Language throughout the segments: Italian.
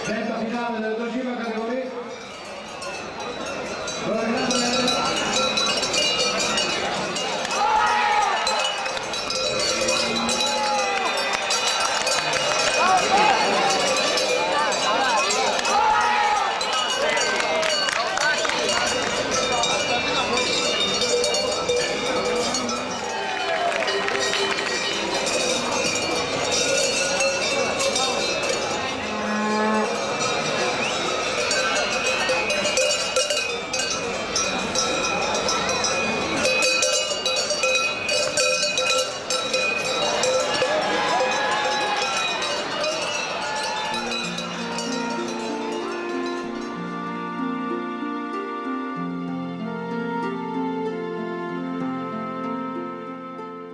Terza finale del 12 categoria.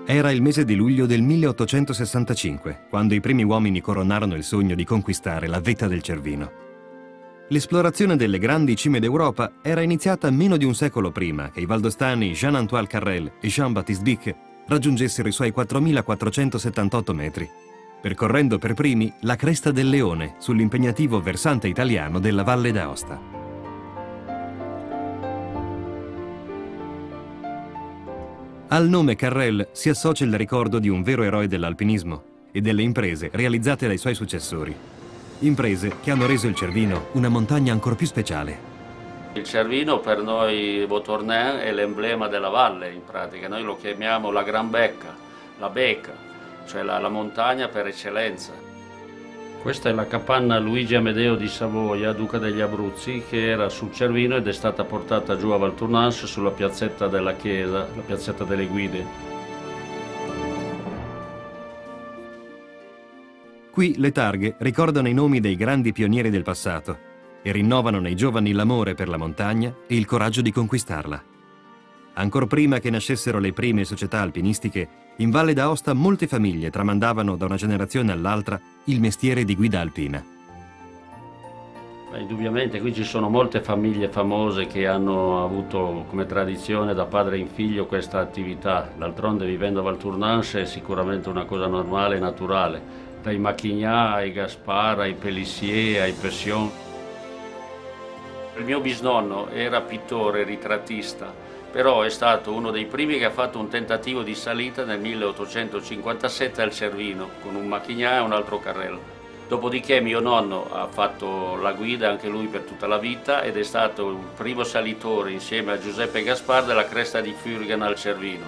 Era il mese di luglio del 1865, quando i primi uomini coronarono il sogno di conquistare la vetta del Cervino. L'esplorazione delle grandi cime d'Europa era iniziata meno di un secolo prima che i valdostani Jean-Antoine Carrel e Jean-Baptiste Bic raggiungessero i suoi 4.478 metri, percorrendo per primi la Cresta del Leone sull'impegnativo versante italiano della Valle d'Aosta. Al nome Carrel si associa il ricordo di un vero eroe dell'alpinismo e delle imprese realizzate dai suoi successori. Imprese che hanno reso il Cervino una montagna ancor più speciale. Il Cervino per noi Vautournais è l'emblema della valle, in pratica. Noi lo chiamiamo la Gran Becca, la Becca, cioè la montagna per eccellenza. Questa è la capanna Luigi Amedeo di Savoia, duca degli Abruzzi, che era sul Cervino ed è stata portata giù a Valtournanche sulla piazzetta della chiesa, la piazzetta delle Guide. Qui le targhe ricordano i nomi dei grandi pionieri del passato e rinnovano nei giovani l'amore per la montagna e il coraggio di conquistarla. Ancor prima che nascessero le prime società alpinistiche, in Valle d'Aosta molte famiglie tramandavano da una generazione all'altra il mestiere di guida alpina. Indubbiamente qui ci sono molte famiglie famose che hanno avuto come tradizione da padre in figlio questa attività. D'altronde vivendo a Valtournanche è sicuramente una cosa normale e naturale, dai Machignat ai Gaspard, ai Pélissier, ai Pession. Il mio bisnonno era pittore, ritrattista, però è stato uno dei primi che ha fatto un tentativo di salita nel 1857 al Cervino, con un Machignat e un altro Carrel. Dopodiché mio nonno ha fatto la guida anche lui per tutta la vita ed è stato il primo salitore insieme a Giuseppe Gaspard della cresta di Fürgen al Cervino.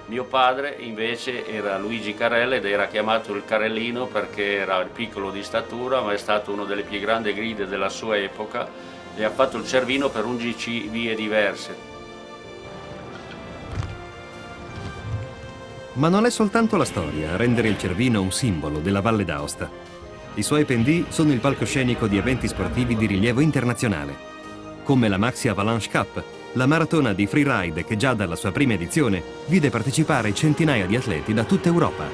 Mio padre invece era Luigi Carrel ed era chiamato il Carrellino perché era piccolo di statura, ma è stato uno delle più grandi guide della sua epoca e ha fatto il Cervino per 11 vie diverse. Ma non è soltanto la storia a rendere il Cervino un simbolo della Valle d'Aosta. I suoi pendii sono il palcoscenico di eventi sportivi di rilievo internazionale, come la Maxi Avalanche Cup, la maratona di freeride che già dalla sua prima edizione vide partecipare centinaia di atleti da tutta Europa.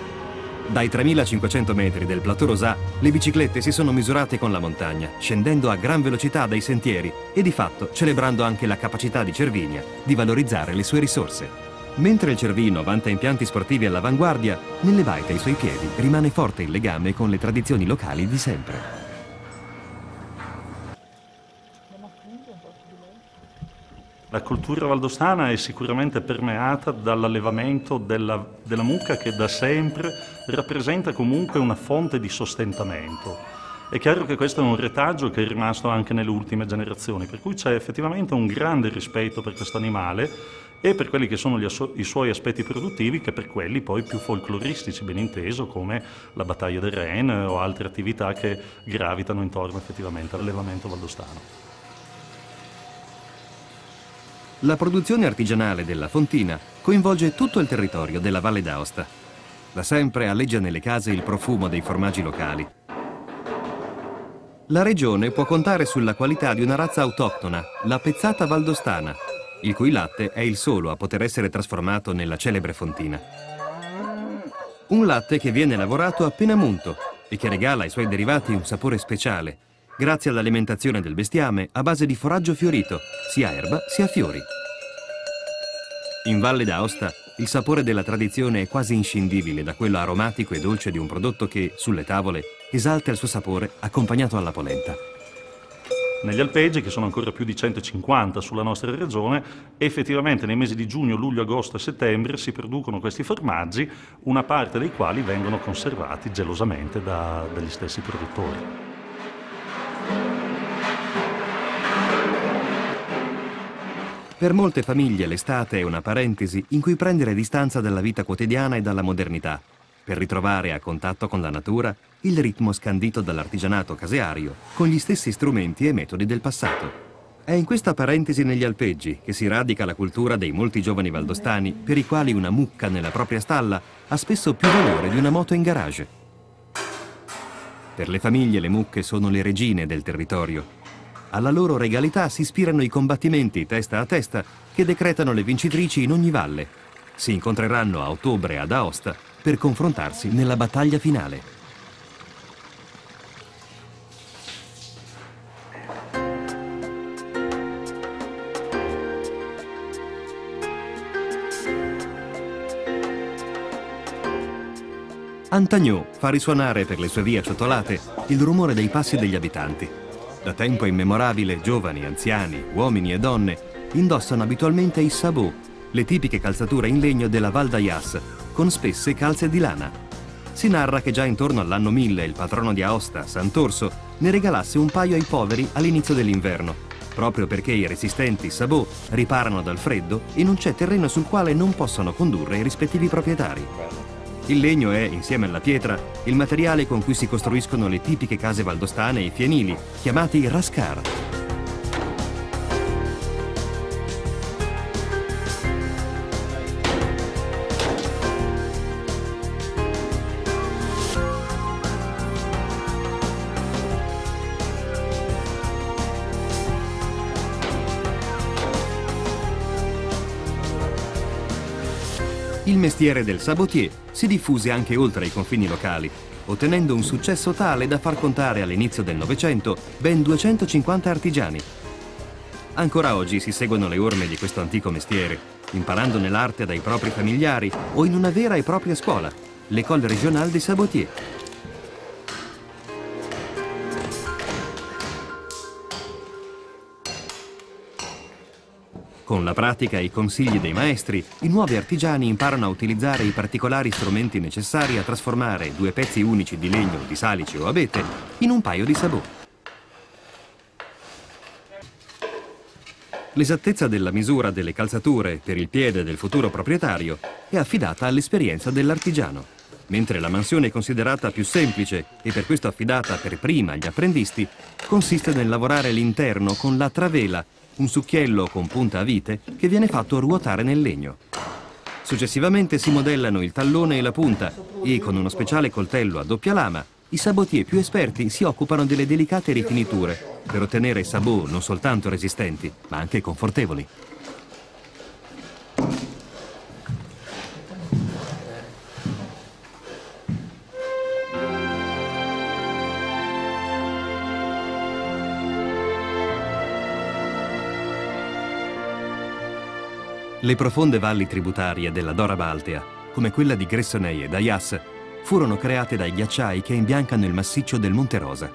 Dai 3.500 metri del Plateau Rosat, le biciclette si sono misurate con la montagna, scendendo a gran velocità dai sentieri e di fatto celebrando anche la capacità di Cervinia di valorizzare le sue risorse. Mentre il Cervino vanta impianti sportivi all'avanguardia, nelle baite ai suoi piedi rimane forte il legame con le tradizioni locali di sempre. La cultura valdostana è sicuramente permeata dall'allevamento della mucca che da sempre rappresenta comunque una fonte di sostentamento. È chiaro che questo è un retaggio che è rimasto anche nelle ultime generazioni, per cui c'è effettivamente un grande rispetto per questo animale e per quelli che sono i suoi aspetti produttivi, che per quelli poi più folcloristici, ben inteso, come la battaglia del Rhin o altre attività che gravitano intorno effettivamente all'allevamento valdostano. La produzione artigianale della fontina coinvolge tutto il territorio della Valle d'Aosta. Da sempre alleggia nelle case il profumo dei formaggi locali. La regione può contare sulla qualità di una razza autoctona, la pezzata valdostana, il cui latte è il solo a poter essere trasformato nella celebre fontina. Un latte che viene lavorato appena munto e che regala ai suoi derivati un sapore speciale, grazie all'alimentazione del bestiame a base di foraggio fiorito, sia erba sia fiori. In Valle d'Aosta il sapore della tradizione è quasi inscindibile da quello aromatico e dolce di un prodotto che, sulle tavole, esalta il suo sapore accompagnato alla polenta. Negli alpeggi, che sono ancora più di 150 sulla nostra regione, effettivamente nei mesi di giugno, luglio, agosto e settembre si producono questi formaggi, una parte dei quali vengono conservati gelosamente dagli stessi produttori. Per molte famiglie l'estate è una parentesi in cui prendere distanza dalla vita quotidiana e dalla modernità, per ritrovare a contatto con la natura il ritmo scandito dall'artigianato caseario con gli stessi strumenti e metodi del passato. È in questa parentesi negli alpeggi che si radica la cultura dei molti giovani valdostani per i quali una mucca nella propria stalla ha spesso più valore di una moto in garage. Per le famiglie le mucche sono le regine del territorio. Alla loro regalità si ispirano i combattimenti testa a testa che decretano le vincitrici in ogni valle. Si incontreranno a ottobre ad Aosta per confrontarsi nella battaglia finale. Antagnò fa risuonare per le sue vie acciottolate il rumore dei passi degli abitanti. Da tempo immemorabile, giovani, anziani, uomini e donne indossano abitualmente i sabots, le tipiche calzature in legno della Val d'Ayas, con spesse calze di lana. Si narra che già intorno all'anno 1000 il patrono di Aosta, Sant'Orso, ne regalasse un paio ai poveri all'inizio dell'inverno, proprio perché i resistenti sabots riparano dal freddo e non c'è terreno sul quale non possono condurre i rispettivi proprietari. Il legno è, insieme alla pietra, il materiale con cui si costruiscono le tipiche case valdostane e i fienili, chiamati rascar. Il mestiere del sabotier si diffuse anche oltre i confini locali, ottenendo un successo tale da far contare all'inizio del Novecento ben 250 artigiani. Ancora oggi si seguono le orme di questo antico mestiere, imparandone l'arte dai propri familiari o in una vera e propria scuola, l'École Régionale des Sabotiers. Con la pratica e i consigli dei maestri, i nuovi artigiani imparano a utilizzare i particolari strumenti necessari a trasformare 2 pezzi unici di legno, di salice o abete in un paio di sabot. L'esattezza della misura delle calzature per il piede del futuro proprietario è affidata all'esperienza dell'artigiano, mentre la mansione considerata più semplice e per questo affidata per prima agli apprendisti consiste nel lavorare l'interno con la travela, un succhiello con punta a vite che viene fatto ruotare nel legno. Successivamente si modellano il tallone e la punta e con uno speciale coltello a doppia lama i sabotier più esperti si occupano delle delicate rifiniture per ottenere sabot non soltanto resistenti ma anche confortevoli. Le profonde valli tributarie della Dora Baltea, come quella di Gressoney e d'Ayas, furono create dai ghiacciai che imbiancano il massiccio del Monte Rosa.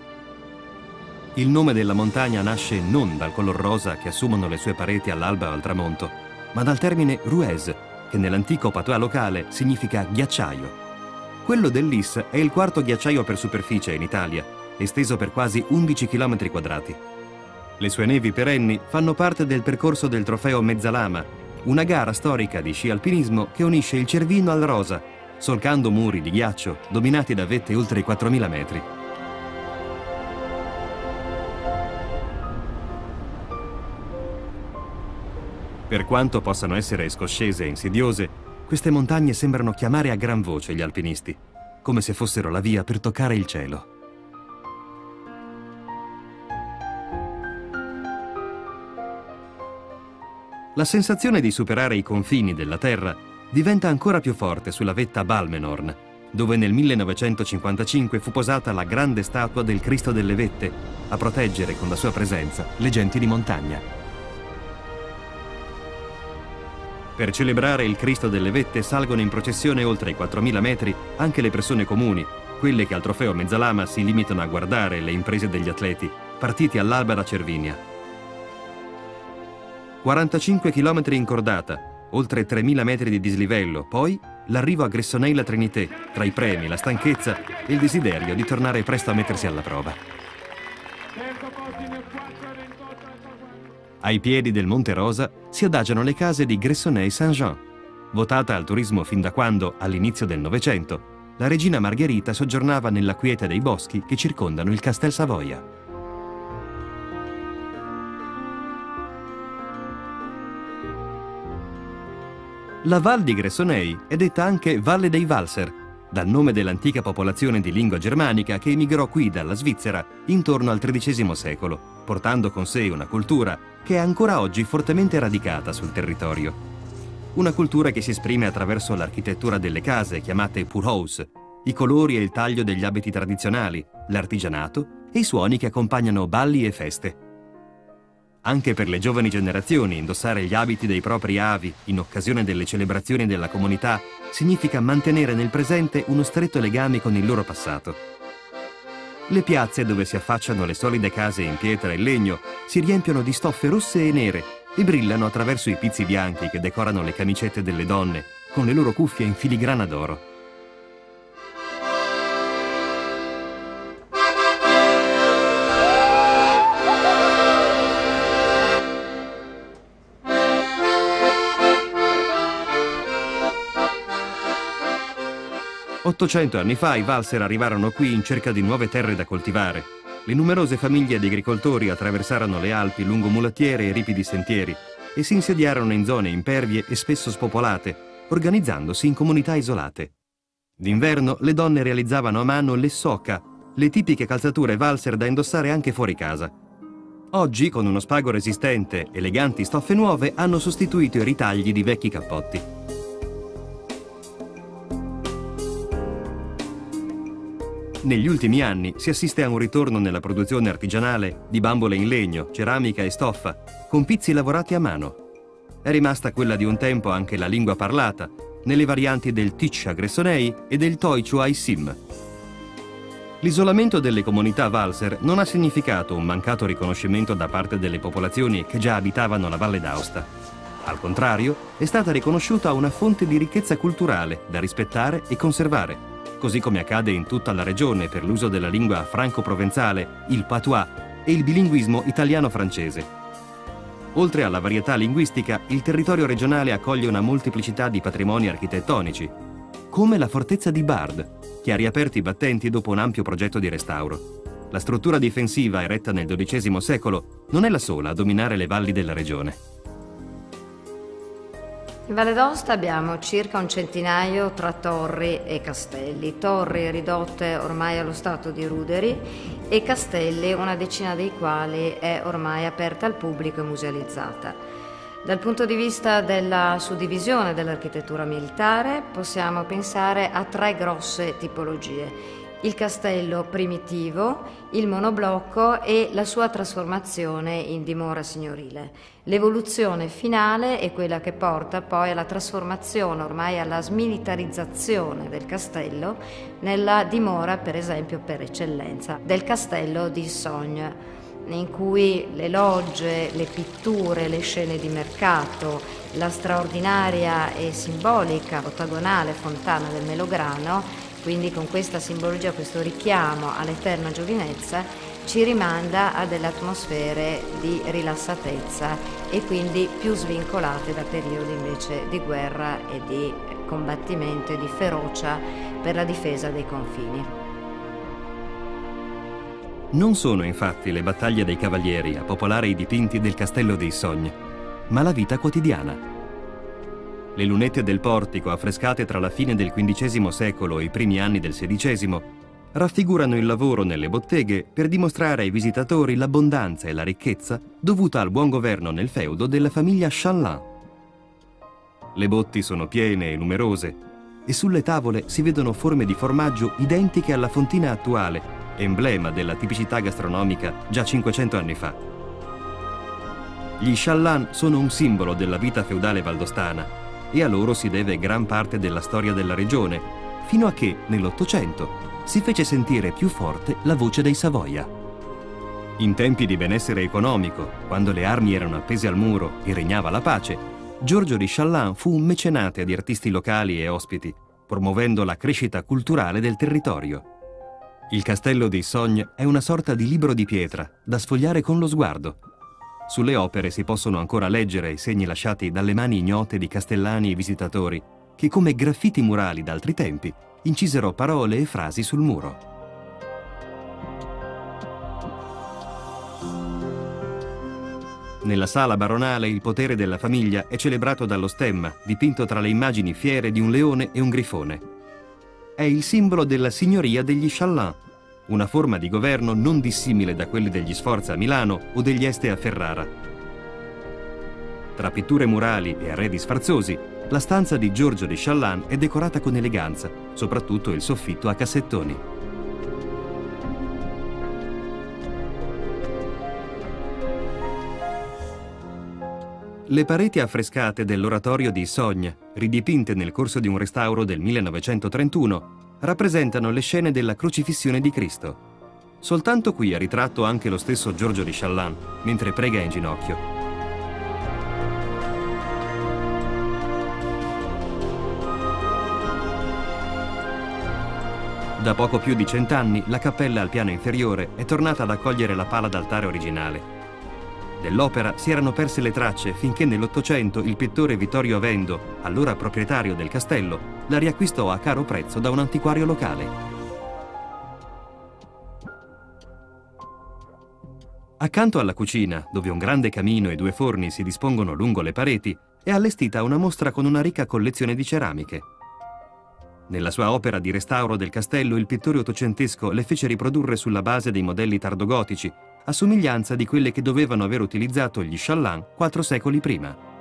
Il nome della montagna nasce non dal color rosa che assumono le sue pareti all'alba o al tramonto, ma dal termine ruese, che nell'antico patois locale significa ghiacciaio. Quello dell'Is è il quarto ghiacciaio per superficie in Italia, esteso per quasi 11 km quadrati. Le sue nevi perenni fanno parte del percorso del trofeo Mezzalama, una gara storica di sci alpinismo che unisce il Cervino al Rosa, solcando muri di ghiaccio dominati da vette oltre i 4.000 metri. Per quanto possano essere scoscese e insidiose, queste montagne sembrano chiamare a gran voce gli alpinisti, come se fossero la via per toccare il cielo. La sensazione di superare i confini della Terra diventa ancora più forte sulla vetta Balmenorn, dove nel 1955 fu posata la grande statua del Cristo delle Vette, a proteggere con la sua presenza le genti di montagna. Per celebrare il Cristo delle Vette salgono in processione oltre i 4.000 metri anche le persone comuni, quelle che al trofeo Mezzalama si limitano a guardare le imprese degli atleti, partiti all'alba da Cervinia. 45 km in cordata, oltre 3.000 metri di dislivello, poi l'arrivo a Gressoney-la-Trinité, tra i premi, la stanchezza e il desiderio di tornare presto a mettersi alla prova. Ai piedi del Monte Rosa si adagiano le case di Gressoney-Saint-Jean. Votata al turismo fin da quando, all'inizio del Novecento, la regina Margherita soggiornava nella quiete dei boschi che circondano il Castel Savoia. La Val di Gressoney è detta anche Valle dei Walser, dal nome dell'antica popolazione di lingua germanica che emigrò qui dalla Svizzera intorno al XIII secolo, portando con sé una cultura che è ancora oggi fortemente radicata sul territorio. Una cultura che si esprime attraverso l'architettura delle case, chiamate Purhaus, i colori e il taglio degli abiti tradizionali, l'artigianato e i suoni che accompagnano balli e feste. Anche per le giovani generazioni indossare gli abiti dei propri avi in occasione delle celebrazioni della comunità significa mantenere nel presente uno stretto legame con il loro passato. Le piazze dove si affacciano le solide case in pietra e legno si riempiono di stoffe rosse e nere e brillano attraverso i pizzi bianchi che decorano le camicette delle donne con le loro cuffie in filigrana d'oro. «800 anni fa i Walser arrivarono qui in cerca di nuove terre da coltivare. Le numerose famiglie di agricoltori attraversarono le Alpi lungo mulattiere e ripidi sentieri e si insediarono in zone impervie e spesso spopolate, organizzandosi in comunità isolate. D'inverno le donne realizzavano a mano le socca, le tipiche calzature Walser da indossare anche fuori casa. Oggi, con uno spago resistente, eleganti stoffe nuove hanno sostituito i ritagli di vecchi cappotti. Negli ultimi anni si assiste a un ritorno nella produzione artigianale di bambole in legno, ceramica e stoffa, con pizzi lavorati a mano. È rimasta quella di un tempo anche la lingua parlata, nelle varianti del Tich a Gressoney e del Toichu a Issim. L'isolamento delle comunità Walser non ha significato un mancato riconoscimento da parte delle popolazioni che già abitavano la Valle d'Aosta. Al contrario, è stata riconosciuta una fonte di ricchezza culturale da rispettare e conservare, così come accade in tutta la regione per l'uso della lingua franco-provenzale, il patois e il bilinguismo italiano-francese. Oltre alla varietà linguistica, il territorio regionale accoglie una molteplicità di patrimoni architettonici, come la fortezza di Bard, che ha riaperto i battenti dopo un ampio progetto di restauro. La struttura difensiva eretta nel XII secolo non è la sola a dominare le valli della regione. In Valle d'Aosta abbiamo circa un centinaio tra torri e castelli, torri ridotte ormai allo stato di ruderi e castelli, una decina dei quali è ormai aperta al pubblico e musealizzata. Dal punto di vista della suddivisione dell'architettura militare possiamo pensare a tre grosse tipologie: il castello primitivo, il monoblocco e la sua trasformazione in dimora signorile. L'evoluzione finale è quella che porta poi alla trasformazione, ormai alla smilitarizzazione del castello, nella dimora, per esempio, per eccellenza, del castello di Issogne, in cui le logge, le pitture, le scene di mercato, la straordinaria e simbolica ottagonale fontana del Melograno, quindi con questa simbologia, questo richiamo all'eterna giovinezza, ci rimanda a delle atmosfere di rilassatezza e quindi più svincolate da periodi invece di guerra e di combattimento e di ferocia per la difesa dei confini. Non sono infatti le battaglie dei cavalieri a popolare i dipinti del castello di Issogne, ma la vita quotidiana. Le lunette del portico, affrescate tra la fine del XV secolo e i primi anni del XVI, raffigurano il lavoro nelle botteghe per dimostrare ai visitatori l'abbondanza e la ricchezza dovuta al buon governo nel feudo della famiglia Challant. Le botti sono piene e numerose e sulle tavole si vedono forme di formaggio identiche alla fontina attuale, emblema della tipicità gastronomica già 500 anni fa. Gli Challant sono un simbolo della vita feudale valdostana e a loro si deve gran parte della storia della regione, fino a che, nell'Ottocento, si fece sentire più forte la voce dei Savoia. In tempi di benessere economico, quando le armi erano appese al muro e regnava la pace, Giorgio di Challant fu un mecenate di artisti locali e ospiti, promuovendo la crescita culturale del territorio. Il castello di Sogne è una sorta di libro di pietra, da sfogliare con lo sguardo. Sulle opere si possono ancora leggere i segni lasciati dalle mani ignote di castellani e visitatori, che come graffiti murali d'altri tempi incisero parole e frasi sul muro. Nella sala baronale il potere della famiglia è celebrato dallo stemma, dipinto tra le immagini fiere di un leone e un grifone. È il simbolo della signoria degli Challant, una forma di governo non dissimile da quelli degli Sforza a Milano o degli Este a Ferrara. Tra pitture murali e arredi sfarzosi, la stanza di Giorgio di Challant è decorata con eleganza, soprattutto il soffitto a cassettoni. Le pareti affrescate dell'oratorio di Sogne, ridipinte nel corso di un restauro del 1931, rappresentano le scene della crocifissione di Cristo. Soltanto qui è ritratto anche lo stesso Giorgio di Challant, mentre prega in ginocchio. Da poco più di 100 anni, la cappella al piano inferiore è tornata ad accogliere la pala d'altare originale. Dell'opera si erano perse le tracce finché nell'Ottocento il pittore Vittorio Avendo, allora proprietario del castello, la riacquistò a caro prezzo da un antiquario locale. Accanto alla cucina, dove un grande camino e 2 forni si dispongono lungo le pareti, è allestita una mostra con una ricca collezione di ceramiche. Nella sua opera di restauro del castello, il pittore ottocentesco le fece riprodurre sulla base dei modelli tardogotici, a somiglianza di quelle che dovevano aver utilizzato gli Challant 4 secoli prima.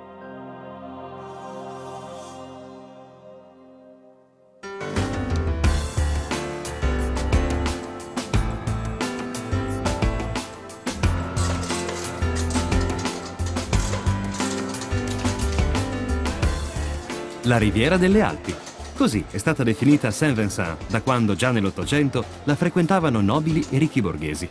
La Riviera delle Alpi. Così è stata definita Saint-Vincent, da quando già nell'Ottocento la frequentavano nobili e ricchi borghesi.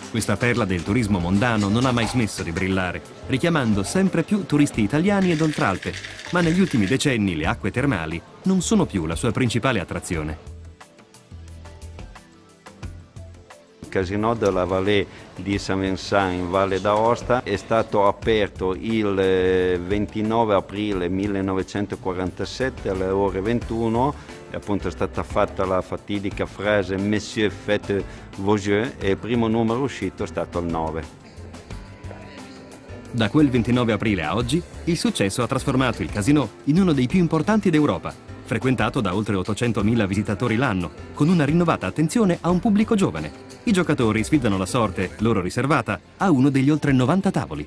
Questa perla del turismo mondano non ha mai smesso di brillare, richiamando sempre più turisti italiani ed oltralpe, ma negli ultimi decenni le acque termali non sono più la sua principale attrazione. Il Casino della Vallée di Saint-Vincent in Valle d'Aosta è stato aperto il 29 aprile 1947 alle ore 21. E appunto è stata fatta la fatidica frase Monsieur faites vos jeux e il primo numero uscito è stato il 9. Da quel 29 aprile a oggi, il successo ha trasformato il Casino in uno dei più importanti d'Europa, frequentato da oltre 800.000 visitatori l'anno, con una rinnovata attenzione a un pubblico giovane. I giocatori sfidano la sorte, loro riservata, a uno degli oltre 90 tavoli.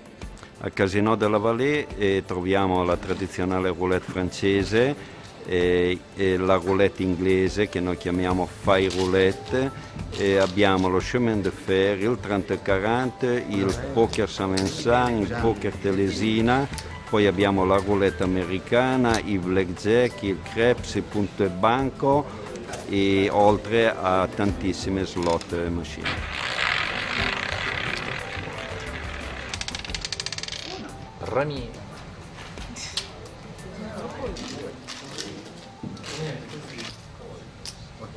Al Casino della Vallée troviamo la tradizionale roulette francese, e la roulette inglese che noi chiamiamo fire roulette, e abbiamo lo chemin de fer, il 30-40, il poker Saint-Vincent, il poker Telesina, poi abbiamo la roulette americana, il blackjack, il craps, il punto e banco, e oltre a tantissime slot machine. Rami.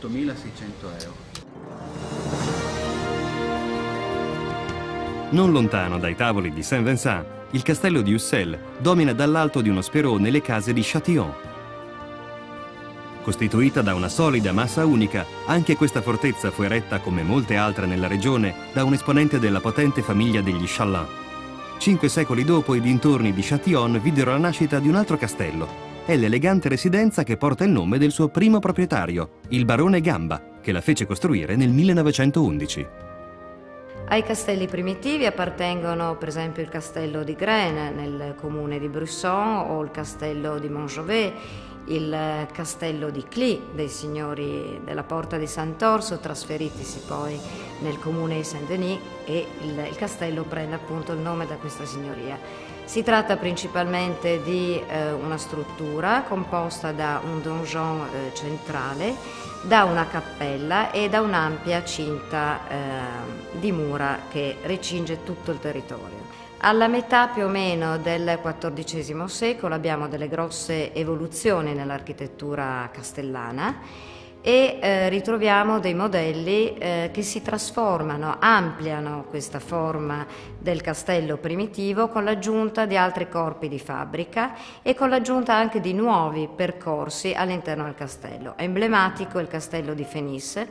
€8.600. Non lontano dai tavoli di Saint-Vincent, il castello di Ussel domina dall'alto di uno sperone le case di Châtillon. Costituita da una solida massa unica, anche questa fortezza fu eretta, come molte altre nella regione, da un esponente della potente famiglia degli Challant. 5 secoli dopo i dintorni di Châtillon videro la nascita di un altro castello, è l'elegante residenza che porta il nome del suo primo proprietario, il barone Gamba, che la fece costruire nel 1911. Ai castelli primitivi appartengono per esempio il castello di Graines nel comune di Brusson o il castello di Montjovet, il castello di Cly dei signori della Porta di Sant'Orso, trasferitisi poi nel comune di Saint-Denis, e il castello prende appunto il nome da questa signoria. Si tratta principalmente di una struttura composta da un donjon centrale, da una cappella e da un'ampia cinta di mura che recinge tutto il territorio. Alla metà più o meno del XIV secolo abbiamo delle grosse evoluzioni nell'architettura castellana e ritroviamo dei modelli che si trasformano, ampliano questa forma del castello primitivo con l'aggiunta di altri corpi di fabbrica e con l'aggiunta anche di nuovi percorsi all'interno del castello. È emblematico il castello di Fenis,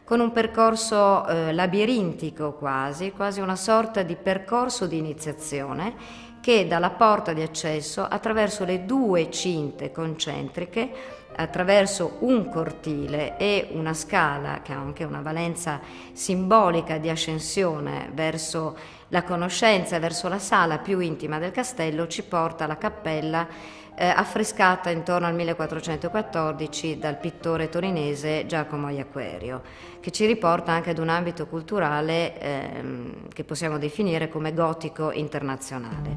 con un percorso labirintico quasi una sorta di percorso di iniziazione che dalla porta di accesso, attraverso le due cinte concentriche, attraverso un cortile e una scala che ha anche una valenza simbolica di ascensione verso la conoscenza, verso la sala più intima del castello, ci porta alla cappella affrescata intorno al 1414 dal pittore torinese Giacomo Iacquerio, che ci riporta anche ad un ambito culturale che possiamo definire come gotico internazionale.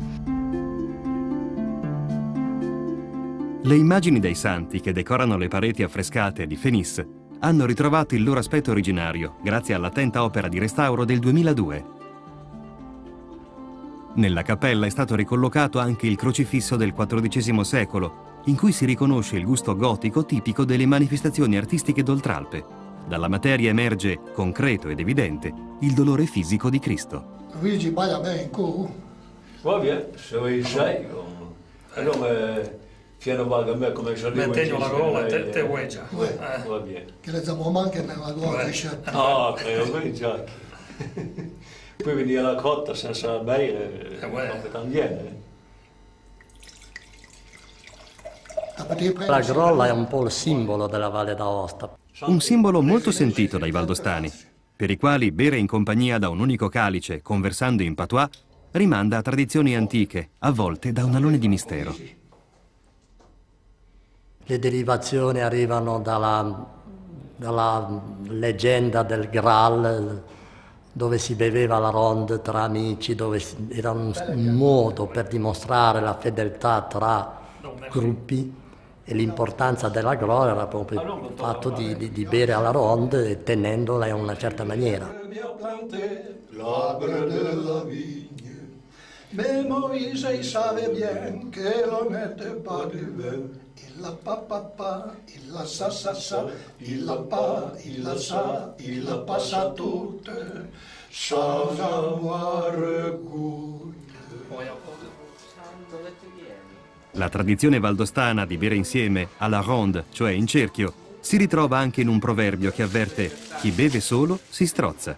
Le immagini dei santi che decorano le pareti affrescate di Fenis hanno ritrovato il loro aspetto originario grazie all'attenta opera di restauro del 2002. Nella cappella è stato ricollocato anche il crocifisso del XIV secolo, in cui si riconosce il gusto gotico tipico delle manifestazioni artistiche d'Oltralpe. Dalla materia emerge, concreto ed evidente, il dolore fisico di Cristo. Luigi, balla bene, cu? Va bien, se vuoi sai. Allora, fiano vaga a me come se mettendo la gola, te vuoi già. Va bene. Che le zammo anche nella gola. Ah, credo, già. Poi venire alla cotta senza bere, non viene. La grolla è un po' il simbolo della Valle d'Aosta. Un simbolo molto sentito dai valdostani, per i quali bere in compagnia da un unico calice, conversando in patois, rimanda a tradizioni antiche, avvolte da un alone di mistero. Le derivazioni arrivano dalla leggenda del Graal, dove si beveva la ronde tra amici, dove era un modo per dimostrare la fedeltà tra gruppi, e l'importanza della gloria era proprio il fatto di bere alla ronde e tenendola in una certa maniera. Mais Moïse savait bien que l'on n'était pas du vin. Il a pa, il a sa, il a pas, il a ça, il a pas ça toute, sans avoir goût. La tradizione valdostana di bere insieme, alla ronde, cioè in cerchio, si ritrova anche in un proverbio che avverte chi beve solo si strozza.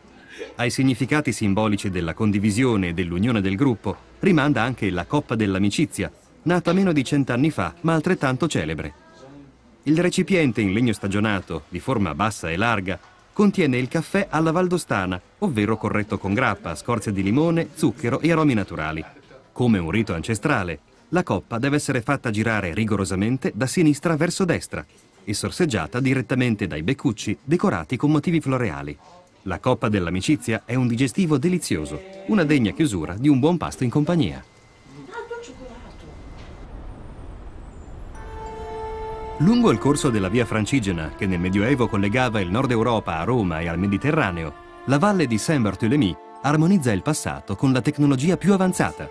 Ai significati simbolici della condivisione e dell'unione del gruppo rimanda anche la coppa dell'amicizia, nata meno di 100 anni fa, ma altrettanto celebre. Il recipiente in legno stagionato, di forma bassa e larga, contiene il caffè alla valdostana, ovvero corretto con grappa, scorze di limone, zucchero e aromi naturali. Come un rito ancestrale, la coppa deve essere fatta girare rigorosamente da sinistra verso destra e sorseggiata direttamente dai beccucci decorati con motivi floreali. La coppa dell'amicizia è un digestivo delizioso, una degna chiusura di un buon pasto in compagnia. Lungo il corso della via Francigena, che nel Medioevo collegava il nord Europa a Roma e al Mediterraneo, la valle di Saint-Barthélemy armonizza il passato con la tecnologia più avanzata.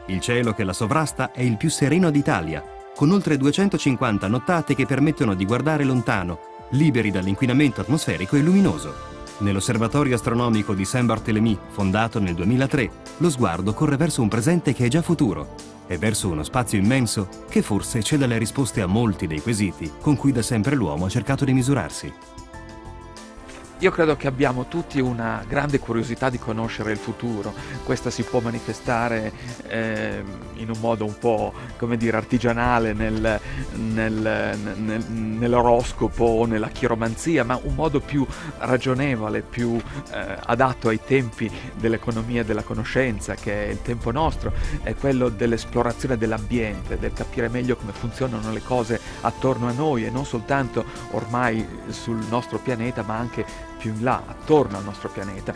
Il cielo che la sovrasta è il più sereno d'Italia, con oltre 250 nottate che permettono di guardare lontano, liberi dall'inquinamento atmosferico e luminoso. Nell'osservatorio astronomico di Saint-Barthélemy, fondato nel 2003, lo sguardo corre verso un presente che è già futuro e verso uno spazio immenso che forse c'è dalle risposte a molti dei quesiti con cui da sempre l'uomo ha cercato di misurarsi. Io credo che abbiamo tutti una grande curiosità di conoscere il futuro. Questa si può manifestare in un modo un po', come dire, artigianale nell'oroscopo o nella chiromanzia, ma un modo più ragionevole, più adatto ai tempi dell'economia e della conoscenza, che è il tempo nostro, è quello dell'esplorazione dell'ambiente, del capire meglio come funzionano le cose attorno a noi, e non soltanto ormai sul nostro pianeta, ma anche più in là, attorno al nostro pianeta.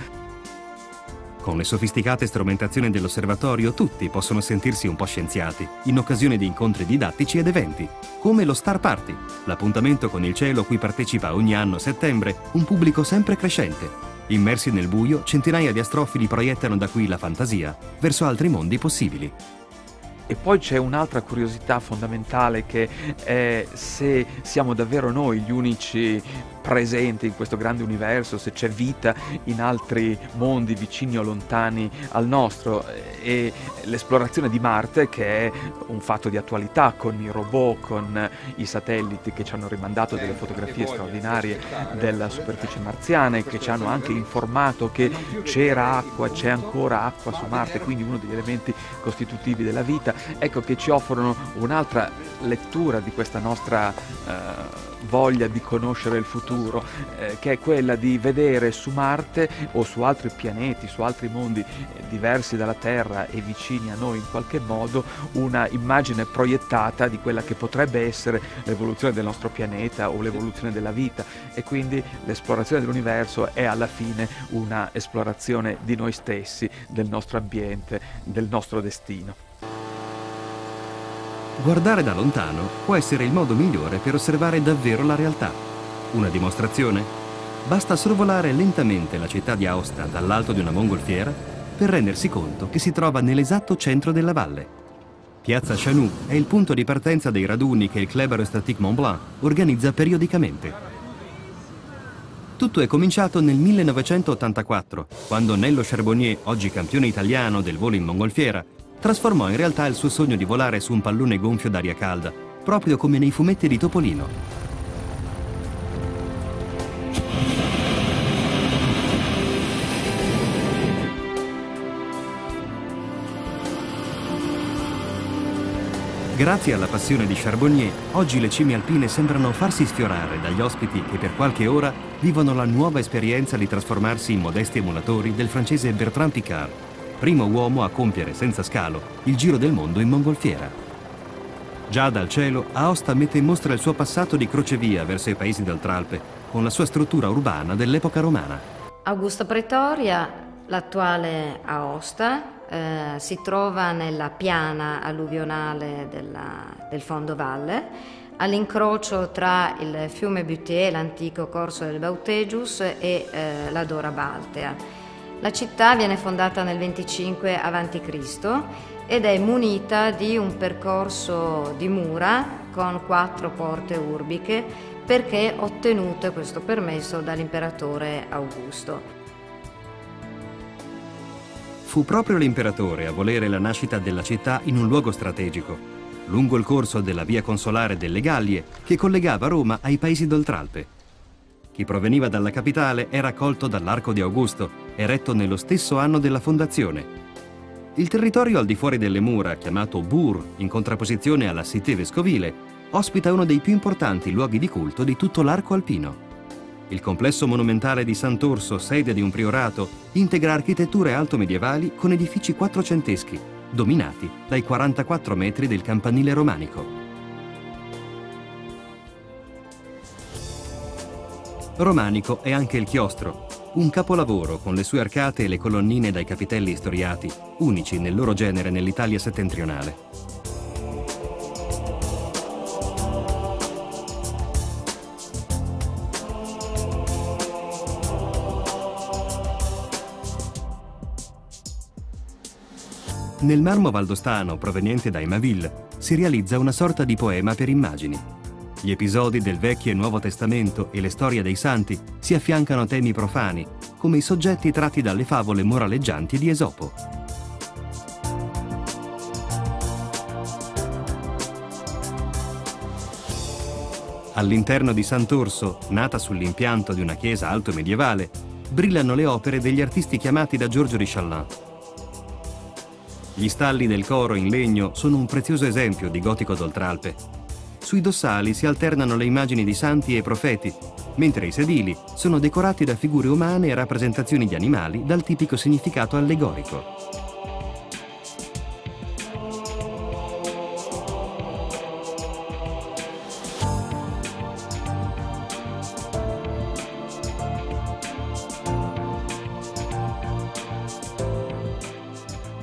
Con le sofisticate strumentazioni dell'osservatorio tutti possono sentirsi un po' scienziati in occasione di incontri didattici ed eventi, come lo Star Party, l'appuntamento con il cielo a cui partecipa ogni anno a settembre un pubblico sempre crescente. Immersi nel buio, centinaia di astrofili proiettano da qui la fantasia verso altri mondi possibili. E poi c'è un'altra curiosità fondamentale, che è se siamo davvero noi gli unici presenti in questo grande universo, se c'è vita in altri mondi vicini o lontani al nostro, e l'esplorazione di Marte, che è un fatto di attualità con i robot, con i satelliti che ci hanno rimandato delle fotografie straordinarie della superficie marziana e che ci hanno anche informato che c'era acqua, c'è ancora acqua su Marte, quindi uno degli elementi costitutivi della vita. Ecco che ci offrono un'altra lettura di questa nostra voglia di conoscere il futuro, che è quella di vedere su Marte o su altri pianeti, su altri mondi diversi dalla Terra e vicini a noi in qualche modo, una immagine proiettata di quella che potrebbe essere l'evoluzione del nostro pianeta o l'evoluzione della vita, e quindi l'esplorazione dell'universo è alla fine una esplorazione di noi stessi, del nostro ambiente, del nostro destino. Guardare da lontano può essere il modo migliore per osservare davvero la realtà. Una dimostrazione? Basta sorvolare lentamente la città di Aosta dall'alto di una mongolfiera per rendersi conto che si trova nell'esatto centro della valle. Piazza Chanou è il punto di partenza dei raduni che il Club Aérostátique Mont Blanc organizza periodicamente. Tutto è cominciato nel 1984, quando Nello Charbonnier, oggi campione italiano del volo in mongolfiera, trasformò in realtà il suo sogno di volare su un pallone gonfio d'aria calda, proprio come nei fumetti di Topolino. Grazie alla passione di Charbonnier, oggi le cime alpine sembrano farsi sfiorare dagli ospiti che per qualche ora vivono la nuova esperienza di trasformarsi in modesti emulatori del francese Bertrand Piccard, primo uomo a compiere senza scalo il giro del mondo in mongolfiera. Già dal cielo, Aosta mette in mostra il suo passato di crocevia verso i paesi d'Oltralpe, con la sua struttura urbana dell'epoca romana. Augusta Pretoria, l'attuale Aosta, si trova nella piana alluvionale del fondovalle, all'incrocio tra il fiume Buthier, l'antico corso del Bautegius, e la Dora Baltea. La città viene fondata nel 25 a.C. ed è munita di un percorso di mura con 4 porte urbiche, perché ottenuto questo permesso dall'imperatore Augusto. Fu proprio l'imperatore a volere la nascita della città in un luogo strategico, lungo il corso della via consolare delle Gallie che collegava Roma ai paesi d'Oltralpe. Chi proveniva dalla capitale era accolto dall'Arco di Augusto, eretto nello stesso anno della fondazione. Il territorio al di fuori delle mura, chiamato Bourg, in contrapposizione alla Cité vescovile, ospita uno dei più importanti luoghi di culto di tutto l'arco alpino. Il complesso monumentale di Sant'Orso, sede di un priorato, integra architetture altomedievali con edifici quattrocenteschi, dominati dai 44 metri del campanile romanico. Romanico è anche il chiostro, un capolavoro con le sue arcate e le colonnine dai capitelli istoriati, unici nel loro genere nell'Italia settentrionale. Nel marmo valdostano proveniente da Aimaville si realizza una sorta di poema per immagini. Gli episodi del Vecchio e Nuovo Testamento e le storie dei santi si affiancano a temi profani, come i soggetti tratti dalle favole moraleggianti di Esopo. All'interno di Sant'Orso, nata sull'impianto di una chiesa alto medievale, brillano le opere degli artisti chiamati da Giorgio di Chalain. Gli stalli del coro in legno sono un prezioso esempio di gotico d'Oltralpe. Sui dossali si alternano le immagini di santi e profeti, mentre i sedili sono decorati da figure umane e rappresentazioni di animali dal tipico significato allegorico.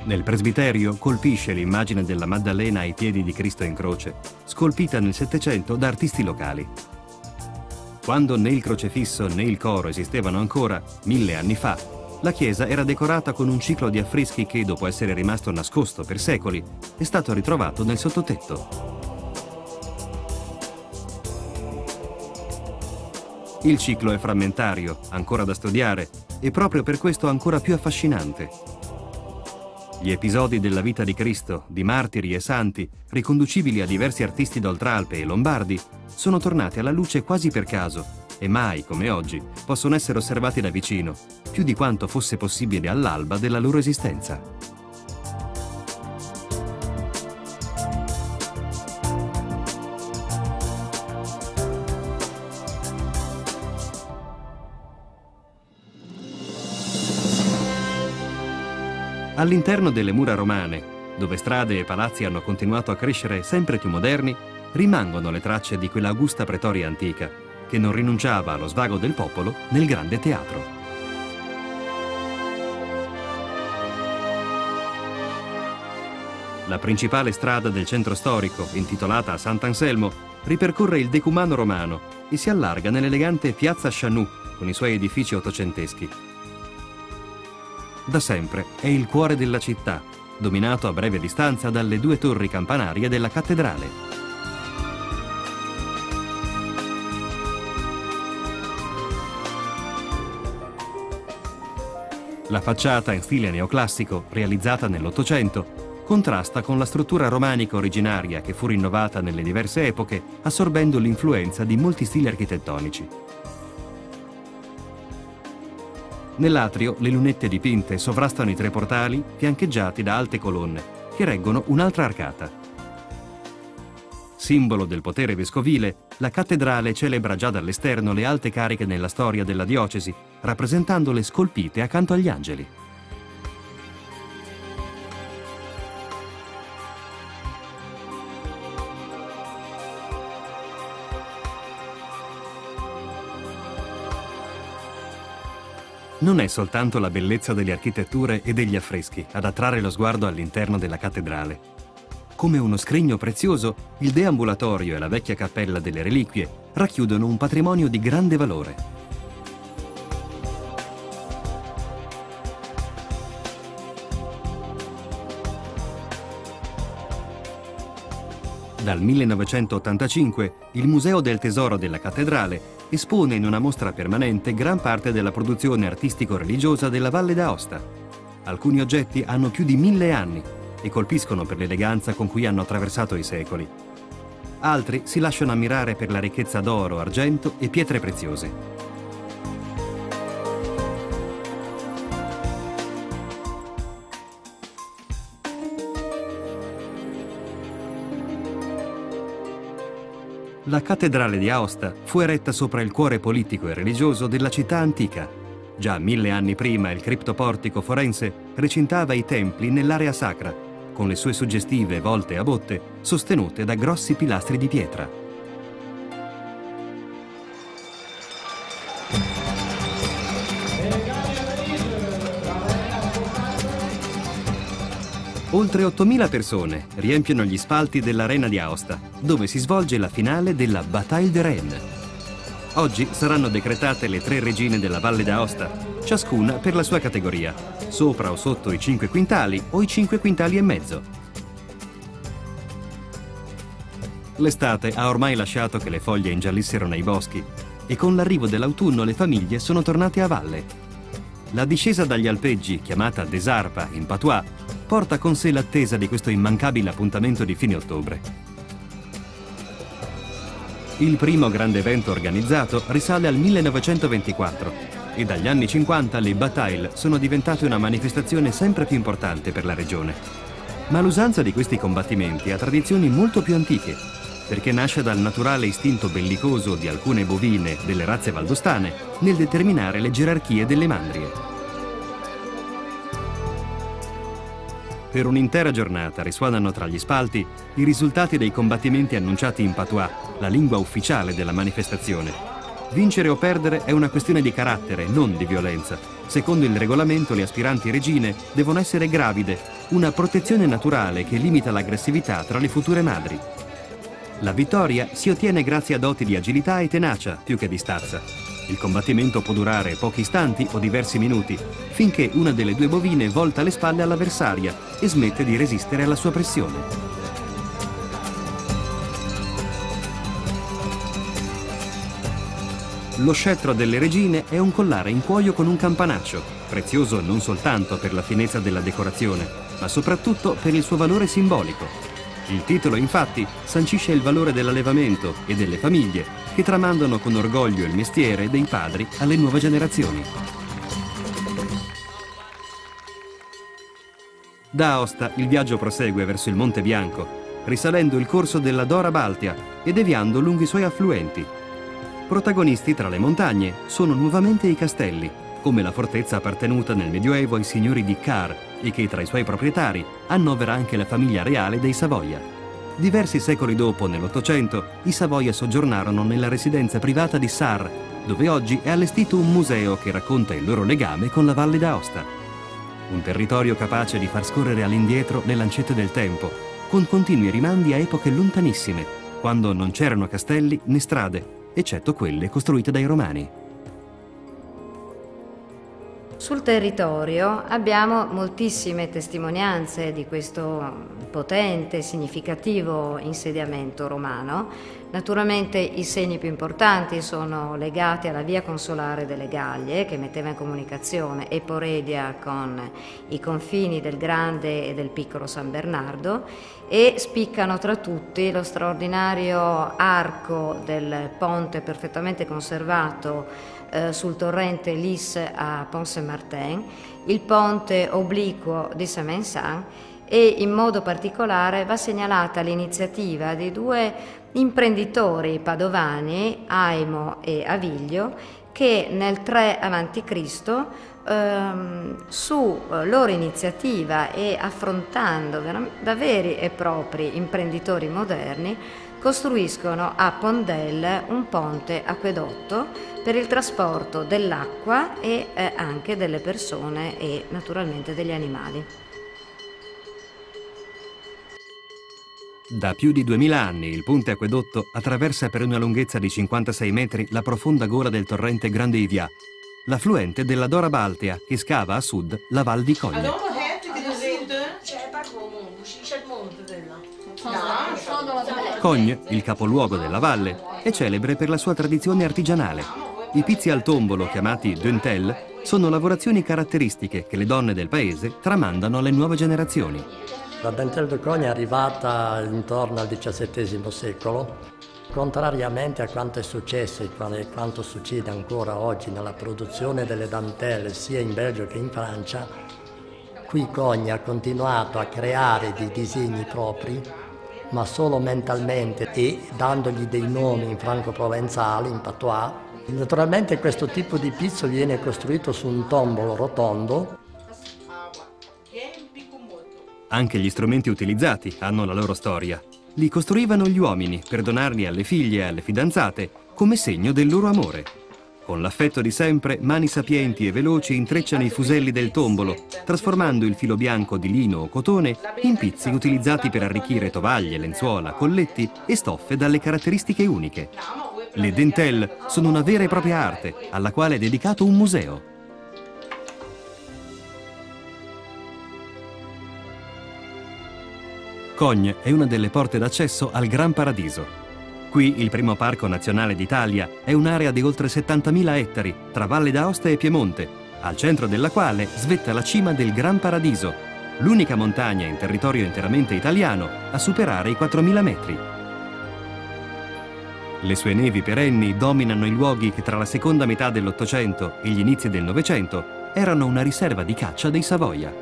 Nel presbiterio colpisce l'immagine della Maddalena ai piedi di Cristo in croce, scolpita nel Settecento da artisti locali. Quando né il crocefisso né il coro esistevano ancora, 1000 anni fa, la chiesa era decorata con un ciclo di affreschi che, dopo essere rimasto nascosto per secoli, è stato ritrovato nel sottotetto. Il ciclo è frammentario, ancora da studiare, e proprio per questo ancora più affascinante. Gli episodi della vita di Cristo, di martiri e santi, riconducibili a diversi artisti d'Oltralpe e lombardi, sono tornati alla luce quasi per caso e mai, come oggi, possono essere osservati da vicino, più di quanto fosse possibile all'alba della loro esistenza. All'interno delle mura romane, dove strade e palazzi hanno continuato a crescere sempre più moderni, rimangono le tracce di quella augusta pretoria antica, che non rinunciava allo svago del popolo nel grande teatro. La principale strada del centro storico, intitolata a Sant'Anselmo, ripercorre il decumano romano e si allarga nell'elegante Piazza Chanou con i suoi edifici ottocenteschi. Da sempre è il cuore della città, dominato a breve distanza dalle 2 torri campanarie della cattedrale. La facciata in stile neoclassico, realizzata nell'Ottocento, contrasta con la struttura romanica originaria che fu rinnovata nelle diverse epoche, assorbendo l'influenza di molti stili architettonici. Nell'atrio le lunette dipinte sovrastano i 3 portali fiancheggiati da alte colonne che reggono un'altra arcata. Simbolo del potere vescovile, la cattedrale celebra già dall'esterno le alte cariche nella storia della diocesi, rappresentandole scolpite accanto agli angeli. Non è soltanto la bellezza delle architetture e degli affreschi ad attrarre lo sguardo all'interno della cattedrale. Come uno scrigno prezioso, il deambulatorio e la vecchia cappella delle reliquie racchiudono un patrimonio di grande valore. Dal 1985 il Museo del Tesoro della Cattedrale espone in una mostra permanente gran parte della produzione artistico-religiosa della Valle d'Aosta. Alcuni oggetti hanno più di 1000 anni e colpiscono per l'eleganza con cui hanno attraversato i secoli. Altri si lasciano ammirare per la ricchezza d'oro, argento e pietre preziose. La cattedrale di Aosta fu eretta sopra il cuore politico e religioso della città antica. Già 1000 anni prima il criptoportico forense recintava i templi nell'area sacra, con le sue suggestive volte a botte sostenute da grossi pilastri di pietra. Oltre 8.000 persone riempiono gli spalti dell'Arena di Aosta, dove si svolge la finale della Bataille de Rennes. Oggi saranno decretate le 3 regine della Valle d'Aosta, ciascuna per la sua categoria, sopra o sotto i 5 quintali o i 5 quintali e mezzo. L'estate ha ormai lasciato che le foglie ingiallissero nei boschi e con l'arrivo dell'autunno le famiglie sono tornate a valle. La discesa dagli alpeggi, chiamata Desarpa in patois, porta con sé l'attesa di questo immancabile appuntamento di fine ottobre. Il primo grande evento organizzato risale al 1924 e dagli anni 50 le bataille sono diventate una manifestazione sempre più importante per la regione. Ma l'usanza di questi combattimenti ha tradizioni molto più antiche, perché nasce dal naturale istinto bellicoso di alcune bovine delle razze valdostane nel determinare le gerarchie delle mandrie. Per un'intera giornata risuonano tra gli spalti i risultati dei combattimenti annunciati in patois, la lingua ufficiale della manifestazione. Vincere o perdere è una questione di carattere, non di violenza. Secondo il regolamento, le aspiranti regine devono essere gravide, una protezione naturale che limita l'aggressività tra le future madri. La vittoria si ottiene grazie a doti di agilità e tenacia, più che di stazza. Il combattimento può durare pochi istanti o diversi minuti, finché una delle due bovine volta le spalle all'avversaria e smette di resistere alla sua pressione. Lo scettro delle regine è un collare in cuoio con un campanaccio, prezioso non soltanto per la finezza della decorazione, ma soprattutto per il suo valore simbolico. Il titolo, infatti, sancisce il valore dell'allevamento e delle famiglie che tramandano con orgoglio il mestiere dei padri alle nuove generazioni. Da Aosta il viaggio prosegue verso il Monte Bianco, risalendo il corso della Dora Baltea e deviando lungo i suoi affluenti. Protagonisti tra le montagne sono nuovamente i castelli, come la fortezza appartenuta nel Medioevo ai signori di Car e che tra i suoi proprietari annovera anche la famiglia reale dei Savoia. Diversi secoli dopo, nell'Ottocento, i Savoia soggiornarono nella residenza privata di Sarre, dove oggi è allestito un museo che racconta il loro legame con la Valle d'Aosta. Un territorio capace di far scorrere all'indietro le lancette del tempo, con continui rimandi a epoche lontanissime, quando non c'erano castelli né strade, eccetto quelle costruite dai Romani. Sul territorio abbiamo moltissime testimonianze di questo potente, significativo insediamento romano. Naturalmente i segni più importanti sono legati alla via consolare delle Gallie, che metteva in comunicazione Eporedia con i confini del Grande e del Piccolo San Bernardo, e spiccano tra tutti lo straordinario arco del ponte perfettamente conservato sul torrente Lys a Pont-Saint-Martin, il ponte obliquo di Saint-Vincent, e in modo particolare va segnalata l'iniziativa di due imprenditori padovani, Aimo e Aviglio, che nel 3 a.C. Su loro iniziativa e affrontando da veri e propri imprenditori moderni, costruiscono a Pondel un ponte acquedotto per il trasporto dell'acqua e anche delle persone e naturalmente degli animali. Da più di 2000 anni il ponte acquedotto attraversa per una lunghezza di 56 metri la profonda gola del torrente Grande Ivia, l'affluente della Dora Baltea che scava a sud la Val di Cogne. Cogne, il capoluogo della valle, è celebre per la sua tradizione artigianale. I pizzi al tombolo, chiamati dentelle, sono lavorazioni caratteristiche che le donne del paese tramandano alle nuove generazioni. La dentelle de Cogne è arrivata intorno al XVII secolo. Contrariamente a quanto è successo e quanto succede ancora oggi nella produzione delle dentelle sia in Belgio che in Francia, qui Cogne ha continuato a creare dei disegni propri, ma solo mentalmente e dandogli dei nomi in franco-provenzali, in patois. Naturalmente questo tipo di pizzo viene costruito su un tombolo rotondo. Anche gli strumenti utilizzati hanno la loro storia. Li costruivano gli uomini per donarli alle figlie e alle fidanzate come segno del loro amore. Con l'affetto di sempre, mani sapienti e veloci intrecciano i fuselli del tombolo, trasformando il filo bianco di lino o cotone in pizzi utilizzati per arricchire tovaglie, lenzuola, colletti e stoffe dalle caratteristiche uniche. Le dentelle sono una vera e propria arte, alla quale è dedicato un museo. Cogne è una delle porte d'accesso al Gran Paradiso. Qui il primo parco nazionale d'Italia è un'area di oltre 70.000 ettari tra Valle d'Aosta e Piemonte, al centro della quale svetta la cima del Gran Paradiso, l'unica montagna in territorio interamente italiano a superare i 4.000 metri. Le sue nevi perenni dominano i luoghi che tra la seconda metà dell'Ottocento e gli inizi del Novecento erano una riserva di caccia dei Savoia.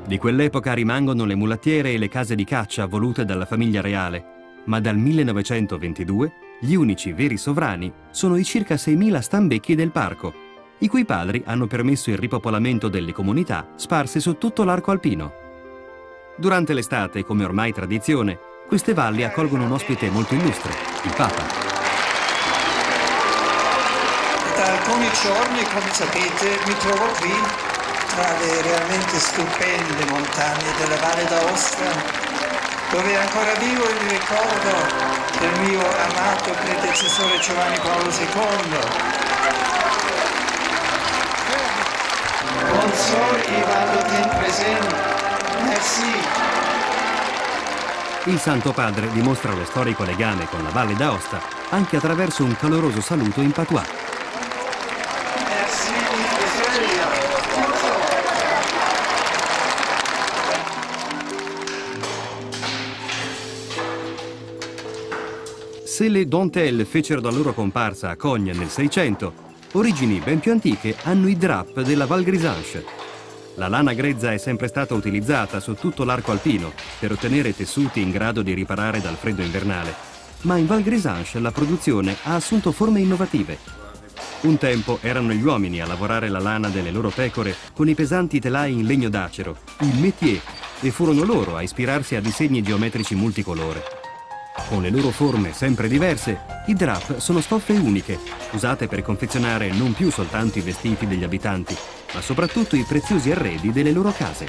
Di quell'epoca rimangono le mulattiere e le case di caccia volute dalla famiglia reale, ma dal 1922 gli unici veri sovrani sono i circa 6.000 stambecchi del parco, i cui padri hanno permesso il ripopolamento delle comunità sparse su tutto l'arco alpino. Durante l'estate, come ormai tradizione, queste valli accolgono un ospite molto illustre, il Papa. Da alcuni giorni, come sapete, mi trovo qui tra le realmente stupende montagne della Valle d'Aosta, dove è ancora vivo il ricordo del mio amato predecessore Giovanni Paolo II. Bonsoir, i vado ten present. Merci. Il Santo Padre dimostra lo storico legame con la Valle d'Aosta anche attraverso un caloroso saluto in patois. Merci, Se le dentelle fecero la loro comparsa a Cogne nel 600, origini ben più antiche hanno i drap della Val Grisanche. La lana grezza è sempre stata utilizzata su tutto l'arco alpino per ottenere tessuti in grado di riparare dal freddo invernale, ma in Val Grisanche la produzione ha assunto forme innovative. Un tempo erano gli uomini a lavorare la lana delle loro pecore con i pesanti telai in legno d'acero, il métier, e furono loro a ispirarsi a disegni geometrici multicolore. Con le loro forme sempre diverse, i drap sono stoffe uniche, usate per confezionare non più soltanto i vestiti degli abitanti, ma soprattutto i preziosi arredi delle loro case.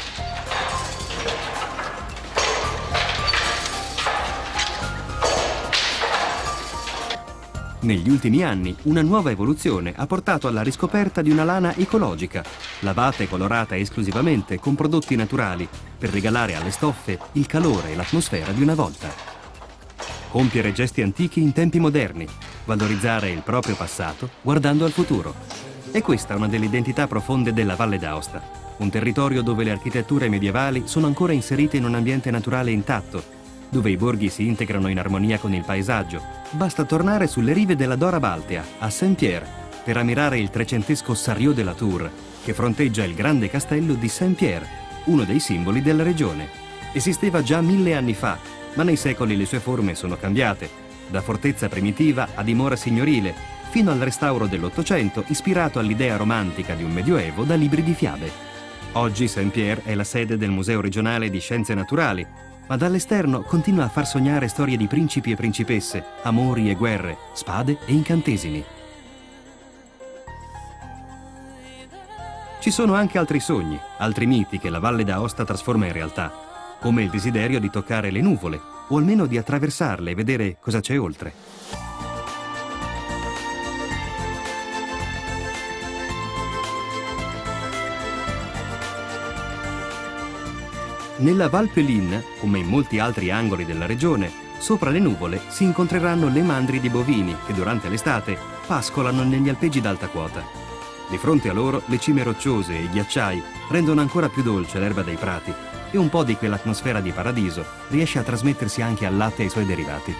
Negli ultimi anni, una nuova evoluzione ha portato alla riscoperta di una lana ecologica, lavata e colorata esclusivamente con prodotti naturali, per regalare alle stoffe il calore e l'atmosfera di una volta. Compiere gesti antichi in tempi moderni, valorizzare il proprio passato guardando al futuro. E questa è una delle identità profonde della Valle d'Aosta, un territorio dove le architetture medievali sono ancora inserite in un ambiente naturale intatto, dove i borghi si integrano in armonia con il paesaggio. Basta tornare sulle rive della Dora Baltea, a Saint-Pierre, per ammirare il trecentesco Sarriot de la Tour, che fronteggia il grande castello di Saint-Pierre, uno dei simboli della regione. Esisteva già 1000 anni fa, ma nei secoli le sue forme sono cambiate, da fortezza primitiva a dimora signorile, fino al restauro dell'Ottocento ispirato all'idea romantica di un medioevo da libri di fiabe. Oggi Saint-Pierre è la sede del Museo regionale di Scienze Naturali, ma dall'esterno continua a far sognare storie di principi e principesse, amori e guerre, spade e incantesimi. Ci sono anche altri sogni, altri miti che la Valle d'Aosta trasforma in realtà, come il desiderio di toccare le nuvole, o almeno di attraversarle e vedere cosa c'è oltre. Nella Val Pelin, come in molti altri angoli della regione, sopra le nuvole si incontreranno le mandrie bovini che durante l'estate pascolano negli alpeggi d'alta quota. Di fronte a loro le cime rocciose e i ghiacciai rendono ancora più dolce l'erba dei prati, e un po' di quell'atmosfera di paradiso riesce a trasmettersi anche al latte e ai suoi derivati.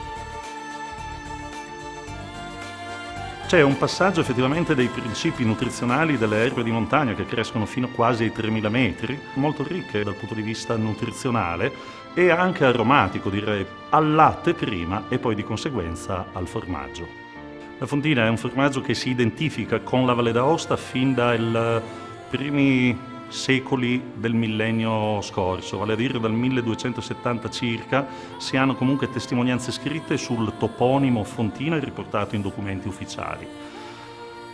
C'è un passaggio effettivamente dei principi nutrizionali delle erbe di montagna che crescono fino quasi ai 3000 metri, molto ricche dal punto di vista nutrizionale e anche aromatico, direi, al latte prima e poi di conseguenza al formaggio. La fontina è un formaggio che si identifica con la Valle d'Aosta fin dai primi secoli del millennio scorso, vale a dire dal 1270 circa, si hanno comunque testimonianze scritte sul toponimo Fontina riportato in documenti ufficiali.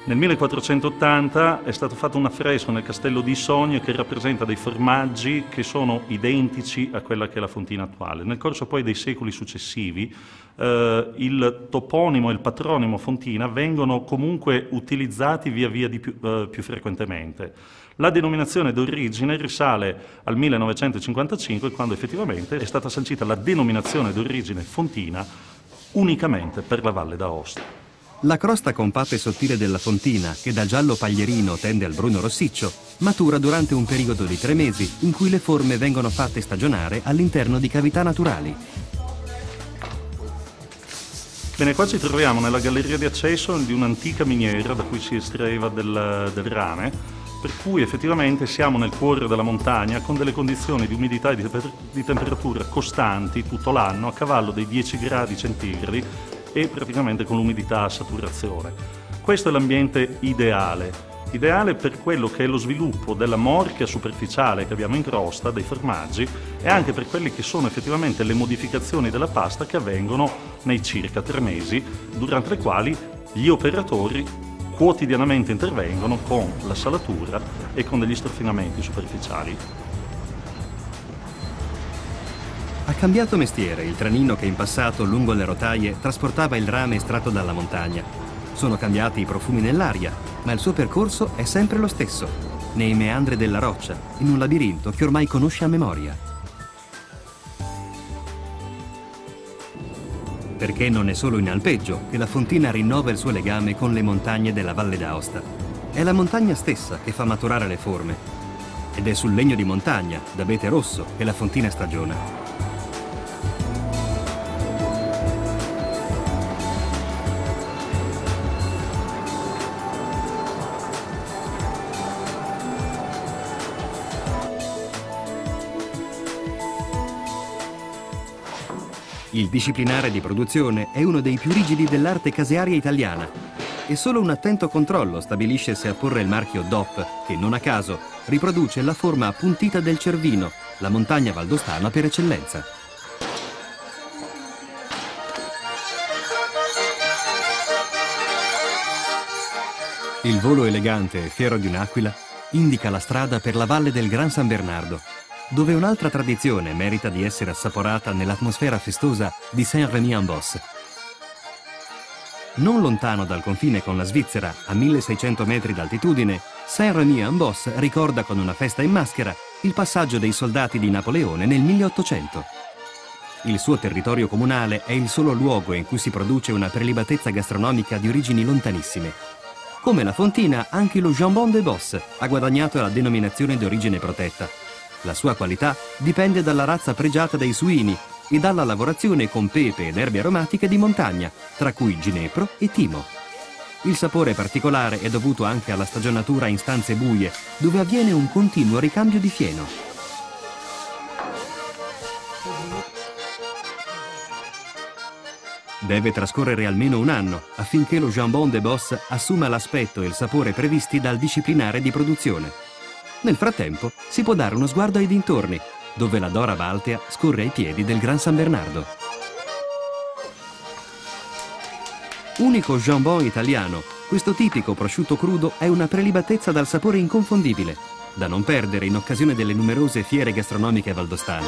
Nel 1480 è stato fatto un affresco nel castello di Sogne che rappresenta dei formaggi che sono identici a quella che è la Fontina attuale. Nel corso poi dei secoli successivi il toponimo e il patronimo Fontina vengono comunque utilizzati via via più frequentemente. La denominazione d'origine risale al 1955, quando effettivamente è stata sancita la denominazione d'origine Fontina unicamente per la Valle d'Aosta. La crosta compatta e sottile della Fontina, che da giallo paglierino tende al bruno rossiccio, matura durante un periodo di 3 mesi in cui le forme vengono fatte stagionare all'interno di cavità naturali. Bene, qua ci troviamo nella galleria di accesso di un'antica miniera da cui si estraeva del rame, per cui effettivamente siamo nel cuore della montagna con delle condizioni di umidità e di temperatura costanti tutto l'anno, a cavallo dei 10 gradi centigradi e praticamente con l'umidità a saturazione. Questo è l'ambiente ideale per quello che è lo sviluppo della morchia superficiale che abbiamo in crosta, dei formaggi, e anche per quelle che sono effettivamente le modificazioni della pasta che avvengono nei circa 3 mesi, durante le quali gli operatori quotidianamente intervengono con la salatura e con degli strofinamenti superficiali. Ha cambiato mestiere il tranino che in passato lungo le rotaie trasportava il rame estratto dalla montagna. Sono cambiati i profumi nell'aria, ma il suo percorso è sempre lo stesso, nei meandri della roccia, in un labirinto che ormai conosce a memoria. Perché non è solo in alpeggio che la fontina rinnova il suo legame con le montagne della Valle d'Aosta. È la montagna stessa che fa maturare le forme. Ed è sul legno di montagna, d'abete rosso, che la fontina stagiona. Il disciplinare di produzione è uno dei più rigidi dell'arte casearia italiana e solo un attento controllo stabilisce se apporre il marchio DOP, che non a caso riproduce la forma appuntita del Cervino, la montagna valdostana per eccellenza. Il volo elegante e fiero di un'aquila indica la strada per la valle del Gran San Bernardo, dove un'altra tradizione merita di essere assaporata nell'atmosfera festosa di Saint-Rémy-en-Beauce. Non lontano dal confine con la Svizzera, a 1600 metri d'altitudine, Saint-Rémy-en-Beauce ricorda con una festa in maschera il passaggio dei soldati di Napoleone nel 1800. Il suo territorio comunale è il solo luogo in cui si produce una prelibatezza gastronomica di origini lontanissime. Come la fontina, anche lo jambon de Beauce ha guadagnato la denominazione di origine protetta. La sua qualità dipende dalla razza pregiata dei suini e dalla lavorazione con pepe ed erbe aromatiche di montagna, tra cui ginepro e timo. Il sapore particolare è dovuto anche alla stagionatura in stanze buie, dove avviene un continuo ricambio di fieno. Deve trascorrere almeno un anno affinché lo jambon de Beauce assuma l'aspetto e il sapore previsti dal disciplinare di produzione. Nel frattempo si può dare uno sguardo ai dintorni, dove la Dora Baltea scorre ai piedi del Gran San Bernardo. Unico jambon italiano, questo tipico prosciutto crudo è una prelibatezza dal sapore inconfondibile, da non perdere in occasione delle numerose fiere gastronomiche valdostane.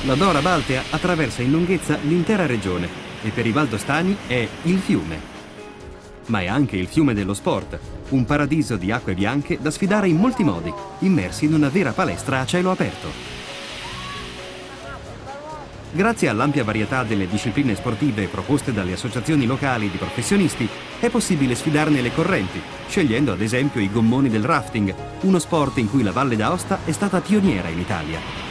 La Dora Baltea attraversa in lunghezza l'intera regione e per i valdostani è il fiume. Ma è anche il fiume dello sport, un paradiso di acque bianche da sfidare in molti modi, immersi in una vera palestra a cielo aperto. Grazie all'ampia varietà delle discipline sportive proposte dalle associazioni locali di professionisti, è possibile sfidarne le correnti, scegliendo ad esempio i gommoni del rafting, uno sport in cui la Valle d'Aosta è stata pioniera in Italia.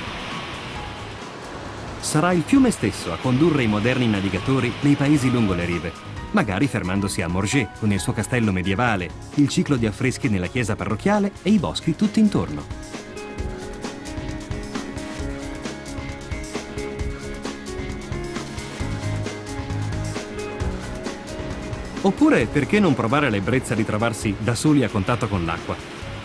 Sarà il fiume stesso a condurre i moderni navigatori nei paesi lungo le rive, magari fermandosi a Morges con il suo castello medievale, il ciclo di affreschi nella chiesa parrocchiale e i boschi tutti intorno. Oppure perché non provare l'ebbrezza di trovarsi da soli a contatto con l'acqua?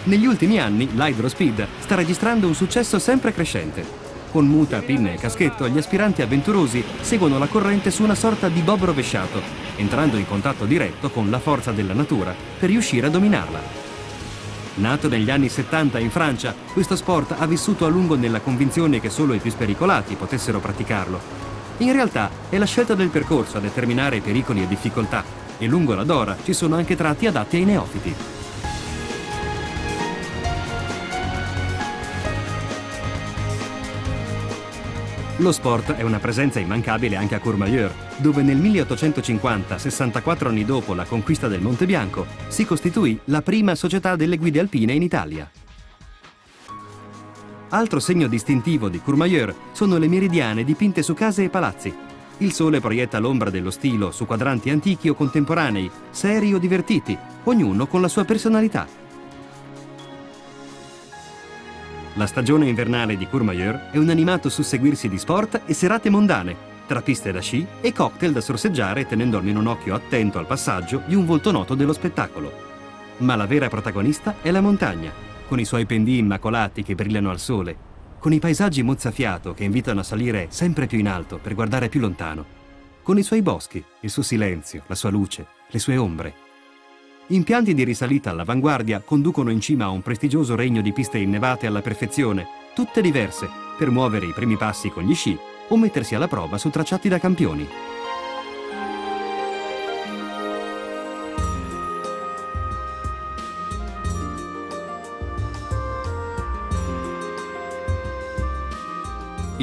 Negli ultimi anni l'Hydrospeed sta registrando un successo sempre crescente. Con muta, pinne e caschetto, gli aspiranti avventurosi seguono la corrente su una sorta di bob rovesciato, entrando in contatto diretto con la forza della natura per riuscire a dominarla. Nato negli anni 70 in Francia, questo sport ha vissuto a lungo nella convinzione che solo i più spericolati potessero praticarlo. In realtà è la scelta del percorso a determinare pericoli e difficoltà, e lungo la Dora ci sono anche tratti adatti ai neofiti. Lo sport è una presenza immancabile anche a Courmayeur, dove nel 1850, 64 anni dopo la conquista del Monte Bianco, si costituì la prima società delle guide alpine in Italia. Altro segno distintivo di Courmayeur sono le meridiane dipinte su case e palazzi. Il sole proietta l'ombra dello stilo su quadranti antichi o contemporanei, seri o divertiti, ognuno con la sua personalità. La stagione invernale di Courmayeur è un animato susseguirsi di sport e serate mondane, tra piste da sci e cocktail da sorseggiare tenendo almeno un occhio attento al passaggio di un volto noto dello spettacolo. Ma la vera protagonista è la montagna, con i suoi pendii immacolati che brillano al sole, con i paesaggi mozzafiato che invitano a salire sempre più in alto per guardare più lontano, con i suoi boschi, il suo silenzio, la sua luce, le sue ombre. Impianti di risalita all'avanguardia conducono in cima a un prestigioso regno di piste innevate alla perfezione, tutte diverse, per muovere i primi passi con gli sci o mettersi alla prova su tracciati da campioni.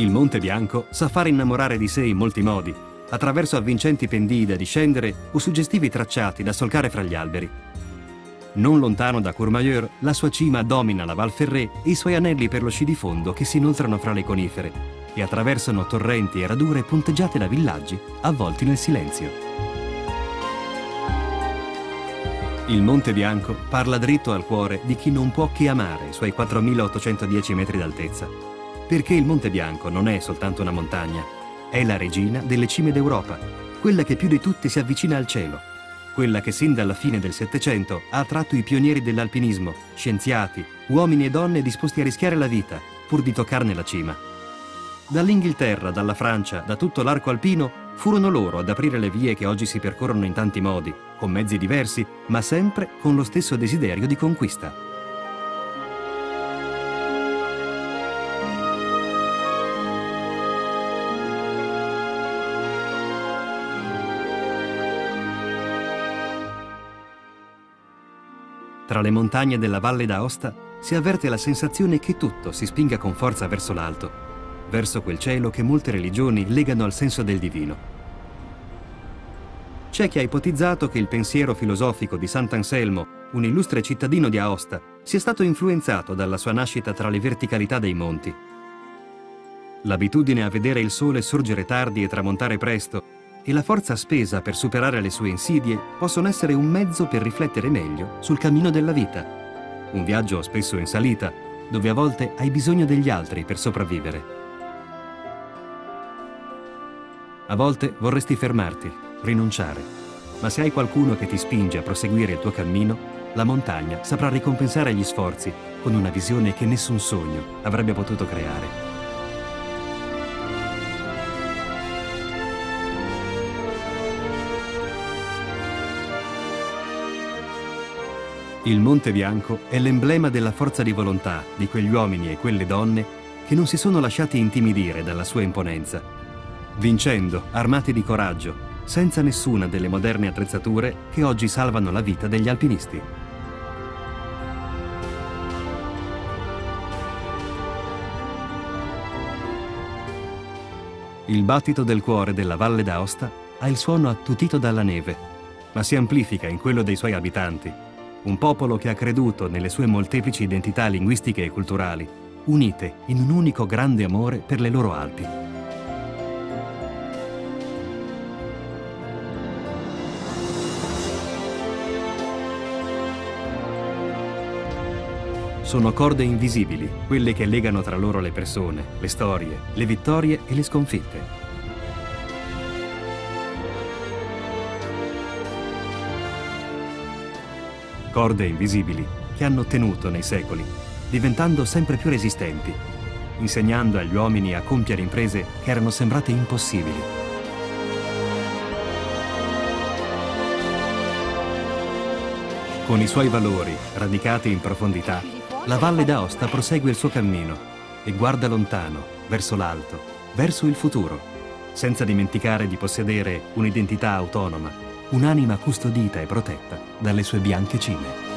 Il Monte Bianco sa far innamorare di sé in molti modi, attraverso avvincenti pendii da discendere o suggestivi tracciati da solcare fra gli alberi. Non lontano da Courmayeur, la sua cima domina la Val Ferret e i suoi anelli per lo sci di fondo che si inoltrano fra le conifere e attraversano torrenti e radure punteggiate da villaggi avvolti nel silenzio. Il Monte Bianco parla dritto al cuore di chi non può che amare i suoi 4.810 metri d'altezza, perché il Monte Bianco non è soltanto una montagna, è la regina delle cime d'Europa, quella che più di tutte si avvicina al cielo, quella che sin dalla fine del Settecento ha attratto i pionieri dell'alpinismo, scienziati, uomini e donne disposti a rischiare la vita pur di toccarne la cima. Dall'Inghilterra, dalla Francia, da tutto l'arco alpino, furono loro ad aprire le vie che oggi si percorrono in tanti modi, con mezzi diversi, ma sempre con lo stesso desiderio di conquista. Tra le montagne della Valle d'Aosta si avverte la sensazione che tutto si spinga con forza verso l'alto, verso quel cielo che molte religioni legano al senso del divino. C'è chi ha ipotizzato che il pensiero filosofico di Sant'Anselmo, un illustre cittadino di Aosta, sia stato influenzato dalla sua nascita tra le verticalità dei monti. L'abitudine a vedere il sole sorgere tardi e tramontare presto e la forza spesa per superare le sue insidie possono essere un mezzo per riflettere meglio sul cammino della vita. Un viaggio spesso in salita, dove a volte hai bisogno degli altri per sopravvivere. A volte vorresti fermarti, rinunciare, ma se hai qualcuno che ti spinge a proseguire il tuo cammino, la montagna saprà ricompensare gli sforzi con una visione che nessun sogno avrebbe potuto creare. Il Monte Bianco è l'emblema della forza di volontà di quegli uomini e quelle donne che non si sono lasciati intimidire dalla sua imponenza, vincendo, armati di coraggio, senza nessuna delle moderne attrezzature che oggi salvano la vita degli alpinisti. Il battito del cuore della Valle d'Aosta ha il suono attutito dalla neve, ma si amplifica in quello dei suoi abitanti. Un popolo che ha creduto nelle sue molteplici identità linguistiche e culturali, unite in un unico grande amore per le loro Alpi. Sono corde invisibili, quelle che legano tra loro le persone, le storie, le vittorie e le sconfitte. Corde invisibili che hanno tenuto nei secoli, diventando sempre più resistenti, insegnando agli uomini a compiere imprese che erano sembrate impossibili. Con i suoi valori radicati in profondità, la Valle d'Aosta prosegue il suo cammino e guarda lontano, verso l'alto, verso il futuro, senza dimenticare di possedere un'identità autonoma, un'anima custodita e protetta dalle sue bianche cime.